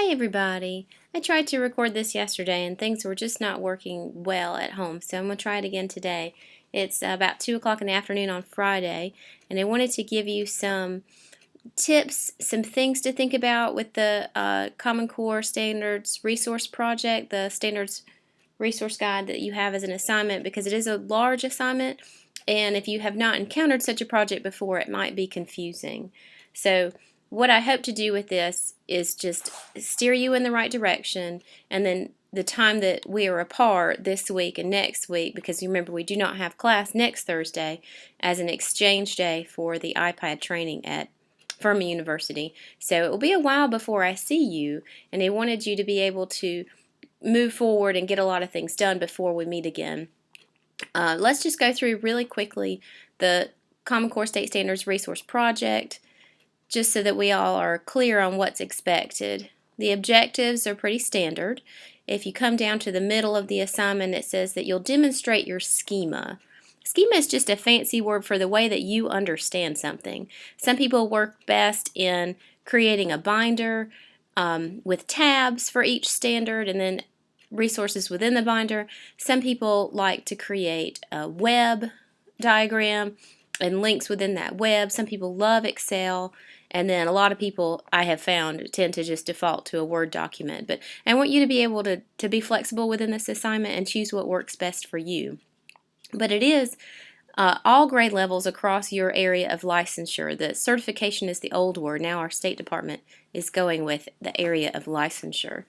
Hi everybody! I tried to record this yesterday and things were just not working well at home, so I'm going to try it again today. It's about 2 o'clock in the afternoon on Friday, and I wanted to give you some tips, some things to think about with the Common Core Standards Resource Project, the Standards Resource Guide that you have as an assignment, because it is a large assignment, and if you have not encountered such a project before, it might be confusing. So what I hope to do with this is just steer you in the right direction, and then the time that we are apart this week and next week, because you remember we do not have class next Thursday, as an exchange day for the iPad training at Furman University. So it will be a while before I see you, and I wanted you to be able to move forward and get a lot of things done before we meet again. Let's just go through really quickly the Common Core State Standards Resource Project, just so that we all are clear on what's expected. The objectives are pretty standard. If you come down to the middle of the assignment, it says that you'll demonstrate your schema. Schema is just a fancy word for the way that you understand something. Some people work best in creating a binder with tabs for each standard and then resources within the binder. Some people like to create a web diagram and links within that web. Some people love Excel, and then a lot of people I have found tend to just default to a Word document. But I want you to be able to be flexible within this assignment and choose what works best for you. But it is all grade levels across your area of licensure. The certification is the old word. Now our State Department is going with the area of licensure.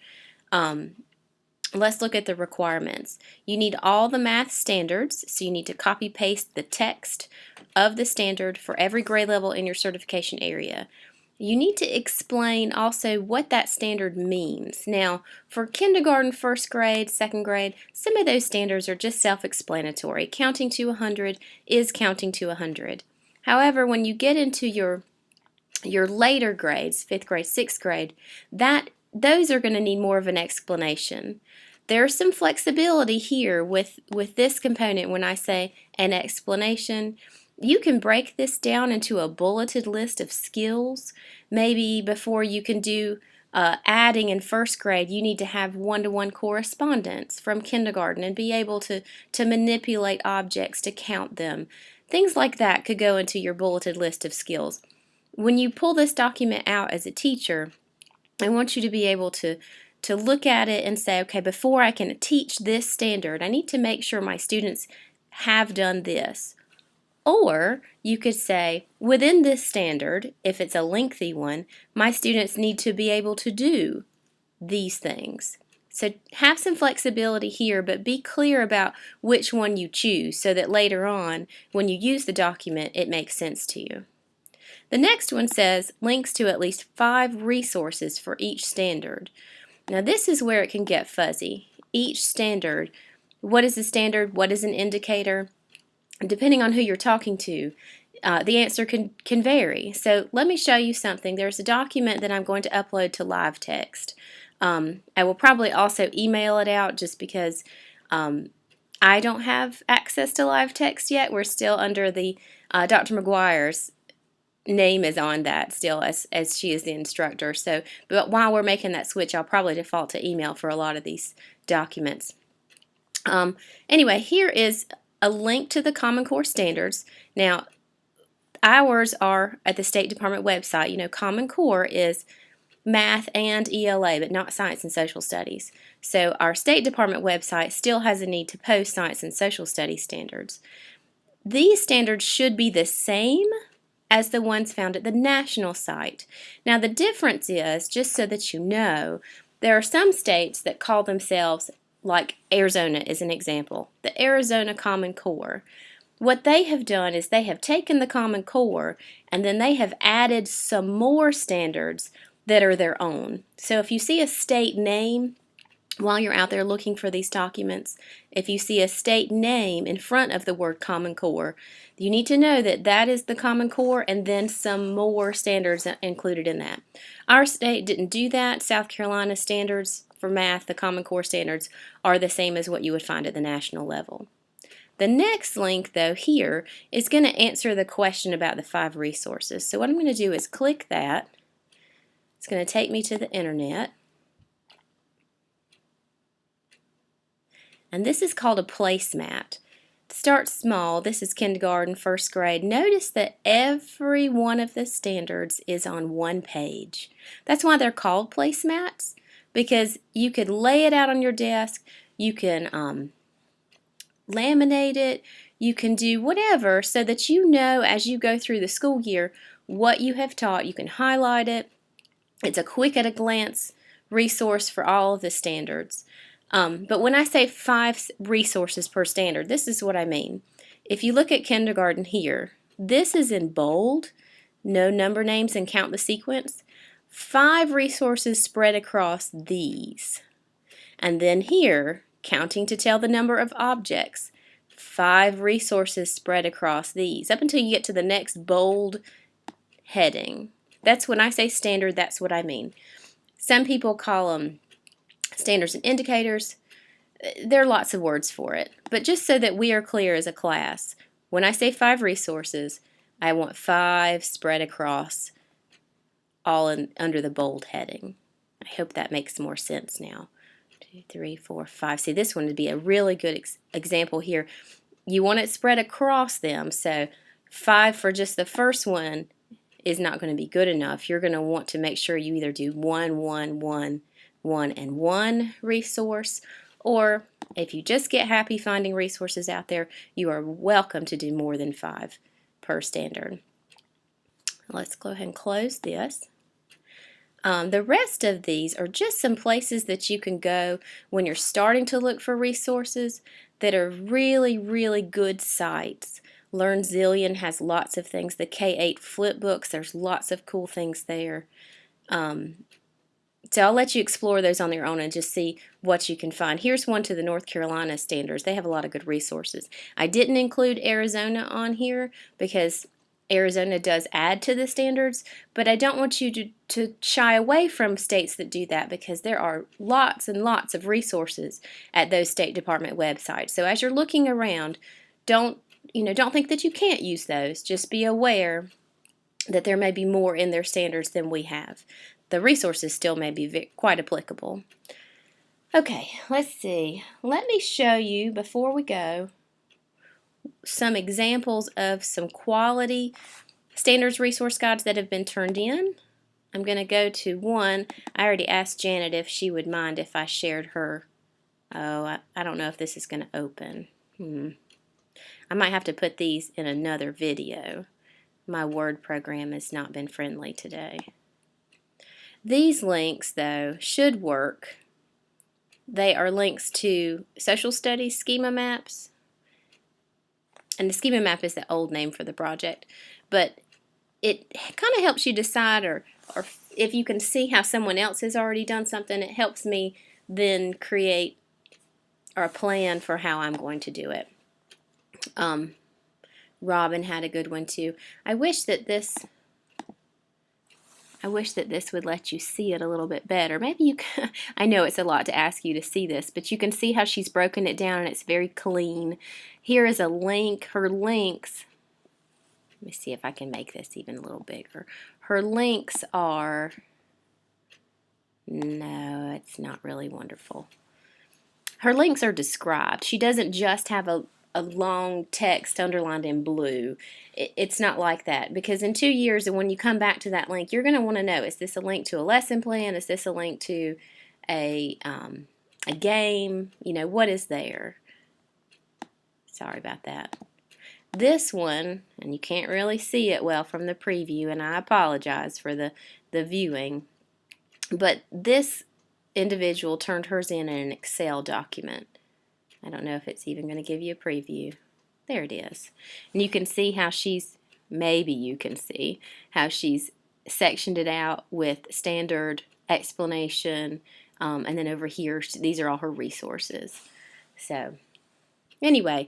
Let's look at the requirements. You need all the math standards, so you need to copy paste the text of the standard for every grade level in your certification area. You need to explain also what that standard means. Now, for kindergarten, first grade, second grade, some of those standards are just self-explanatory. Counting to 100 is counting to 100. However, when you get into your later grades, 5th grade, 6th grade, those are going to need more of an explanation. There's some flexibility here with this component. When I say an explanation, you can break this down into a bulleted list of skills. Maybe before you can do adding in first grade, you need to have one-to-one correspondence from kindergarten and be able to manipulate objects to count them. Things like that could go into your bulleted list of skills. When you pull this document out as a teacher, I want you to be able to look at it and say, okay, before I can teach this standard, I need to make sure my students have done this. Or you could say, within this standard, if it's a lengthy one, my students need to be able to do these things. So have some flexibility here, but be clear about which one you choose so that later on, when you use the document, it makes sense to you. The next one says links to at least 5 resources for each standard. Now this is where it can get fuzzy. Each standard, what is a standard? What is an indicator? Depending on who you're talking to, the answer can vary. So let me show you something. There's a document that I'm going to upload to live text. I will probably also email it out just because I don't have access to live text yet. We're still under the Dr. McGuire's name is on that still as she is the instructor. So, but while we're making that switch, I'll probably default to email for a lot of these documents. Anyway, here is a link to the Common Core standards. Now, ours are at the State Department website. You know, Common Core is math and ELA, but not science and social studies. So our State Department website still has a need to post science and social studies standards. These standards should be the same as the ones found at the national site. Now the difference is, just so that you know, there are some states that call themselves, like Arizona is an example, the Arizona Common Core. What they have done is they have taken the Common Core and then they have added some more standards that are their own. So if you see a state name while you're out there looking for these documents, if you see a state name in front of the word Common Core, you need to know that that is the Common Core and then some more standards included in that. Our state didn't do that. South Carolina standards for math, the Common Core standards, are the same as what you would find at the national level. The next link, though, here is going to answer the question about the 5 resources. So what I'm going to do is click that. It's going to take me to the internet. And this is called a placemat. Start small. This is kindergarten, first grade. Notice that every one of the standards is on one page. That's why they're called placemats, because you could lay it out on your desk, you can laminate it, you can do whatever so that you know as you go through the school year what you have taught. You can highlight it. It's a quick at a glance resource for all of the standards. But when I say 5 resources per standard, this is what I mean. If you look at kindergarten here, this is in bold, no number names and count the sequence. 5 resources spread across these. And then here, counting to tell the number of objects, 5 resources spread across these, up until you get to the next bold heading. That's when I say standard, that's what I mean. Some people call them standards and indicators. There are lots of words for it. But just so that we are clear as a class, when I say 5 resources, I want 5 spread across all under the bold heading. I hope that makes more sense now. 2, 3, 4, 5. See, this one would be a really good example here. You want it spread across them, so 5 for just the first one is not going to be good enough. You're going to want to make sure you either do 1, 1, 1, 1, and 1 resource, or if you just get happy finding resources out there, you are welcome to do more than 5 per standard. Let's go ahead and close this. The rest of these are just some places that you can go when you're starting to look for resources that are really, really good sites. LearnZillion has lots of things. The K-8 flip books, there's lots of cool things there. So I'll let you explore those on your own and just see what you can find. Here's one to the North Carolina standards. They have a lot of good resources. I didn't include Arizona on here because Arizona does add to the standards, but I don't want you to shy away from states that do that, because there are lots and lots of resources at those State Department websites. So as you're looking around, don't think that you can't use those. Just be aware that there may be more in their standards than we have. The resources still may be quite applicable. Okay, let's see. Let me show you, before we go, some examples of some quality standards resource guides that have been turned in. I'm going to go to one. I already asked Janet if she would mind if I shared her. Oh, I don't know if this is going to open. I might have to put these in another video. My Word program has not been friendly today. These links, though, should work. They are links to social studies schema maps. And the schema map is the old name for the project. But it kind of helps you decide, or if you can see how someone else has already done something, it helps me then create a plan for how I'm going to do it. Robin had a good one too. I wish that this would let you see it a little bit better. Maybe you can, I know it's a lot to ask you to see this, but you can see how she's broken it down and it's very clean. Here is a link. Her links, let me see if I can make this even a little bigger. Her links are, no, it's not really wonderful. Her links are described. She doesn't just have a long text underlined in blue. It's not like that, because in 2 years, and when you come back to that link, you're going to want to know, is this a link to a lesson plan? Is this a link to a game? You know, what is there? Sorry about that. This one, and you can't really see it well from the preview, and I apologize for the viewing, but this individual turned hers in an Excel document. I don't know if it's even going to give you a preview. There it is. And you can see how maybe you can see how she's sectioned it out with standard, explanation, and then over here, these are all her resources. So anyway,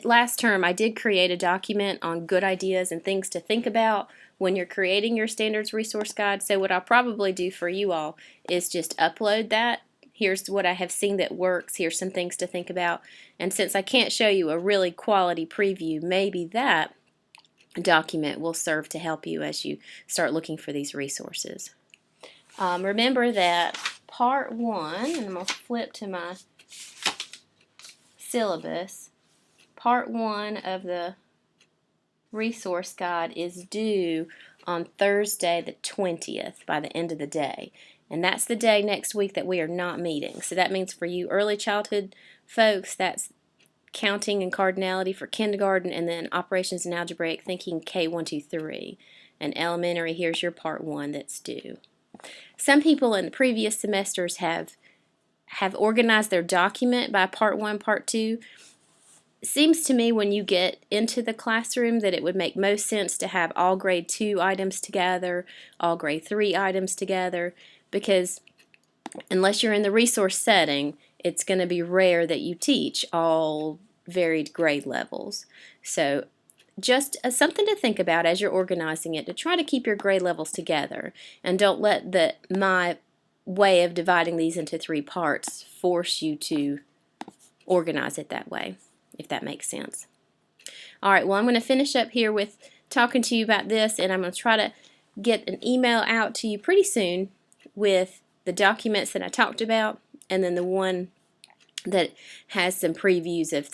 last term, I did create a document on good ideas and things to think about when you're creating your standards resource guide. So what I'll probably do for you all is just upload that. Here's what I have seen that works. Here's some things to think about. And since I can't show you a really quality preview, maybe that document will serve to help you as you start looking for these resources. Remember that part 1, and I'm going to flip to my syllabus, part 1 of the resource guide is due on Thursday the 20th by the end of the day. And that's the day next week that we are not meeting. So that means for you early childhood folks, that's counting and cardinality for kindergarten, and then operations and algebraic thinking K1, 2, 3. And elementary, here's your part 1 that's due. Some people in the previous semesters have organized their document by part 1, part 2. It seems to me when you get into the classroom that it would make most sense to have all grade 2 items together, all grade 3 items together, because unless you're in the resource setting, it's going to be rare that you teach all varied grade levels. So just something to think about as you're organizing it, to try to keep your grade levels together, and don't let my way of dividing these into 3 parts force you to organize it that way, if that makes sense. Alright, well, I'm going to finish up here with talking to you about this, and I'm going to try to get an email out to you pretty soon with the documents that I talked about, and then the one that has some previews of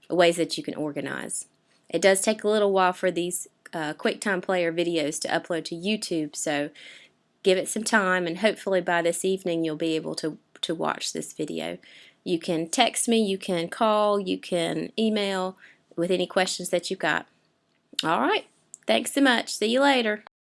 ways that you can organize. It does take a little while for these QuickTime Player videos to upload to YouTube, so give it some time, and hopefully by this evening you'll be able to watch this video. You can text me, you can call, you can email with any questions that you've got. Alright, thanks so much. See you later.